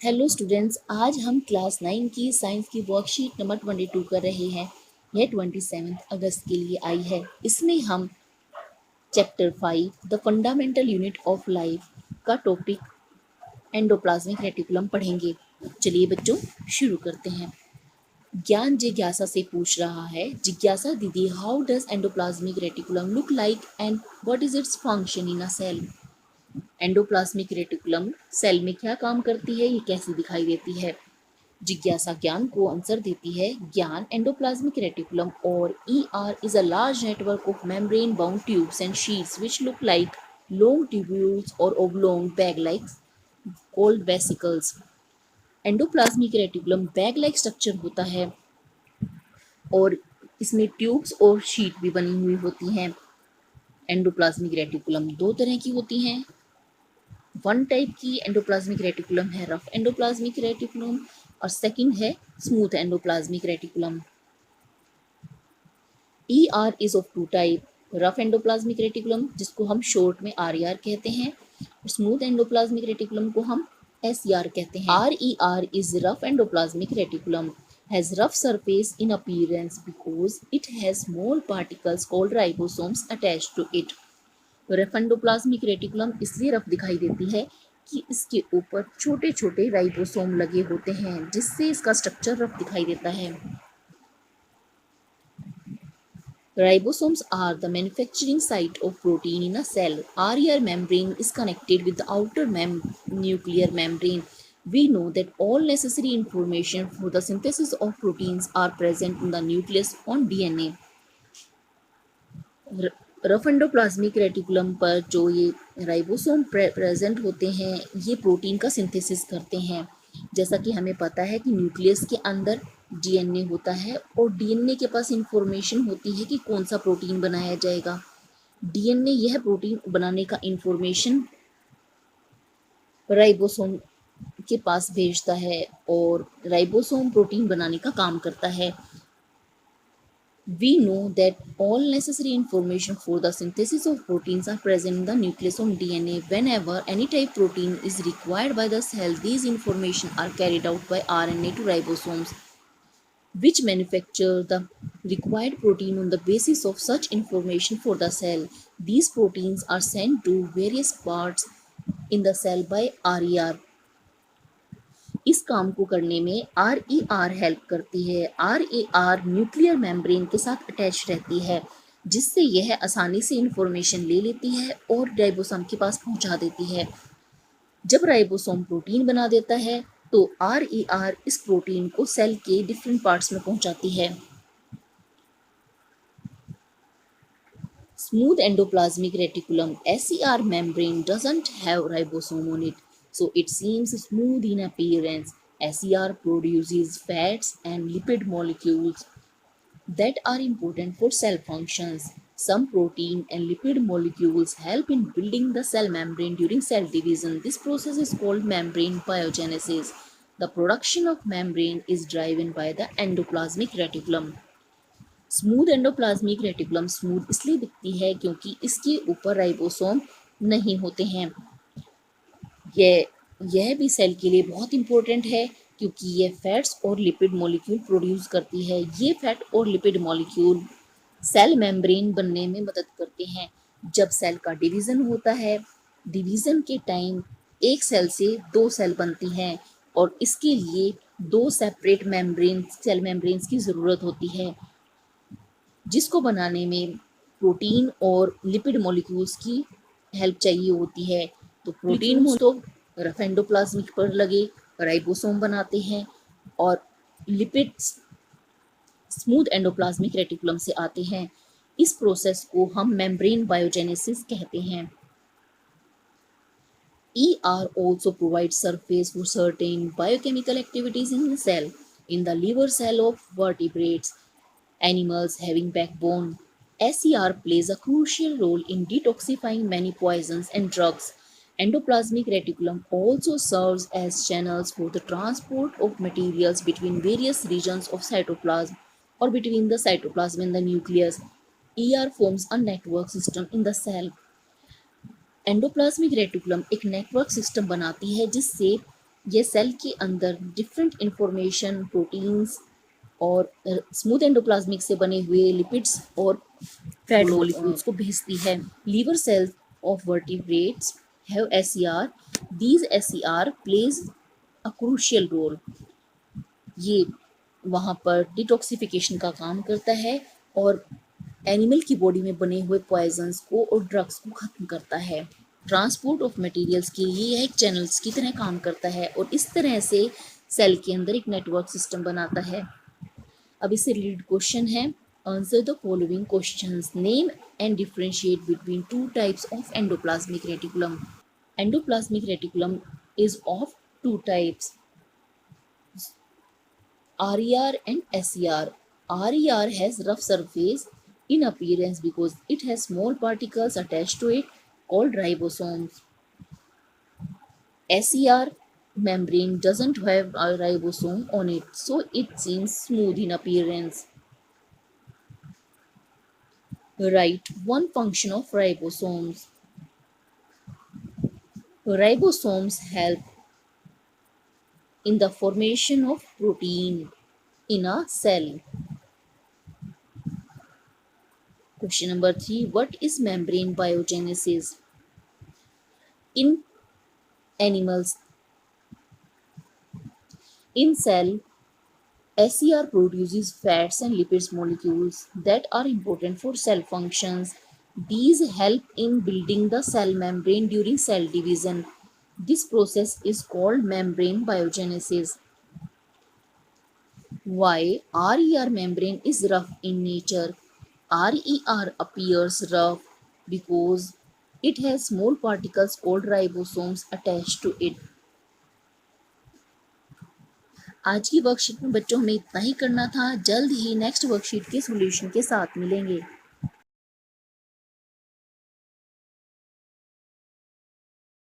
Hello students, आज हम class 9 की साइंस की वर्कशीट नंबर 22 कर रहे हैं। यह 27 अगस्त के लिए आई है। इसमें हम chapter 5 the fundamental unit of life का टॉपिक एंडोप्लाज्मिक रेटिकुलम पढ़ेंगे। चलिए बच्चों, शुरू करते हैं। ज्ञान जिज्ञासा से पूछ रहा है, जिज्ञासा दीदी, how does endoplasmic reticulum look like and what is its function in a cell? Endoplasmic reticulum cell में क्या काम करती है, ये कैसी दिखाई देती है? जिज्ञासा ज्ञान को आंसर देती है, ज्ञान एंडोप्लाज्मिक रेटिकुलम और ER is a large network of membrane bound tubes and sheets which look like long tubules or oblong bag like called vesicles. Endoplasmic reticulum bag like structure होता है और इसमें ट्यूब्स और sheet भी बनी हुई होती हैं। एंडोप्लाज्मिक रेटिकुलम दो तरह की होती हैं। वन टाइप की एंडोप्लाज्मिक रेटिकुलम है रफ एंडोप्लाज्मिक रेटिकुलम और सेकंड है smooth endoplasmic reticulum. ER is of two type, rough endoplasmic reticulum जिसको हम शॉर्ट में RER कहते हैं और स्मूथ एंडोप्लाज्मिक रेटिकुलम को हम SER कहते हैं। RER is rough endoplasmic reticulum has rough surface in appearance because it has small particles called ribosomes attached to it. Rough endoplasmic reticulum इसलिए रफ दिखाई देती है कि इसके ऊपर छोटे छोटे राइबोसोम लगे होते हैं, जिससे इसका स्ट्रक्चर रफ दिखाई देता है। Ribosomes are the manufacturing site of protein in a cell. RER membrane is connected with the outer nuclear membrane. We know that all necessary information for the synthesis of proteins are present in the nucleus on DNA. Rough endoplasmic reticulum पर जो ये ribosome present होते हैं, ये protein का synthesis करते हैं। जैसा कि हमें पता है कि न्यूक्लियस के अंदर DNA होता है और DNA के पास इंफॉर्मेशन होती है कि कौन सा प्रोटीन बनाया जाएगा। DNA यह प्रोटीन बनाने का इंफॉर्मेशन राइबोसोम के पास भेजता है और राइबोसोम प्रोटीन बनाने का काम करता है। We know that all necessary information for the synthesis of proteins are present in the nucleus of DNA. Whenever any type protein is required by the cell, these information are carried out by RNA to ribosomes, which manufacture the required protein on the basis of such information for the cell. These proteins are sent to various parts in the cell by RER. इस काम को करने में RER help करती है। RER nuclear membrane के साथ attach रहती है, जिससे यह आसानी से इंफॉर्मेशन ले लेती है और राइबोसोम के पास पहुंचा देती है। जब राइबोसोम प्रोटीन बना देता है तो RER इस प्रोटीन को सेल के डिफरेंट पार्ट्स में पहुंचाती है। Smooth endoplasmic reticulum SER membrane doesn't have ribosome on it, so it seems smooth in appearance. SER produces fats and lipid molecules that are important for cell functions. Some protein and lipid molecules help in building the cell membrane during cell division. This process is called membrane biogenesis. The production of membrane is driven by the endoplasmic reticulum. Smooth endoplasmic reticulum smooth इसलिए दिखती है क्योंकि इसके ऊपर ribosome नहीं होते हैं। यह भी सेल के लिए बहुत इंपॉर्टेंट है क्योंकि यह फैट्स और लिपिड मॉलिक्यूल प्रोड्यूस करती है। ये फैट और लिपिड मॉलिक्यूल सेल मेम्ब्रेन बनने में मदद करते हैं। जब सेल का डिवीज़न होता है, डिवीज़न के टाइम एक सेल से दो सेल बनती हैं और इसके लिए दो सेपरेट मेम्ब्रेन सेल मेम्ब्रेन्स की ज़रूरत होती है, जिसको बनाने में प्रोटीन और लिपिड मॉलिक्यूल्स की हेल्प चाहिए होती है। तो प्रोटीन तो रफ एंडोप्लाज्मिक पर लगे राइबोसोम बनाते हैं और लिपिड स्मूथ एंडोप्लाज्मिक रेटिकुलम से आते हैं। इस प्रोसेस को हम मेम्ब्रेन बायोजेनेसिस कहते हैं। ER also provides surface for certain biochemical activities in the cell. In the liver cell of vertebrates, animals having backbone, SER plays a crucial role in detoxifying many poisons and drugs. Endoplasmic reticulum also serves as channels for the transport of materials between various regions of cytoplasm or between the cytoplasm and the nucleus. ER forms a network system in the cell. Endoplasmic reticulum एक network system बनाती है जिससे ये cell के अंदर different information proteins और smooth endoplasmic से बने हुए लिपिड्स और फैट मॉलिक्यूल्स को भेजती है। Liver cells of vertebrates have SCR. These SCR plays a crucial role. ये वहाँ पर डिटॉक्सिफिकेशन का काम करता है और एनिमल की बॉडी में बने हुए पॉइजन्स को और ड्रग्स को खत्म करता है। ट्रांसपोर्ट ऑफ मटेरियल्स के लिए यह एक चैनल्स की तरह काम करता है और इस तरह से सेल के अंदर एक नेटवर्क सिस्टम बनाता है। अब इससे रिलेटेड क्वेश्चन है, answer the following questions, name and differentiate between two types of endoplasmic reticulum. Endoplasmic reticulum is of two types, RER and SER. RER has rough surface in appearance because it has small particles attached to it called ribosomes. SER membrane doesn't have a ribosome on it, so it seems smooth in appearance. Write one function of ribosomes. Ribosomes help in the formation of protein in a cell. Question number 3. What is membrane biogenesis? In animals, in cell, SER produces fats and lipids molecules that are important for cell functions. These help in building the cell membrane during cell division. This process is called membrane biogenesis. Why RER membrane is rough in nature? RER appears rough because it has small particles called ribosomes attached to it. आज की worksheet में बच्चों हमें इतना ही करना था। जल्द ही next worksheet के सॉल्यूशन के साथ मिलेंगे।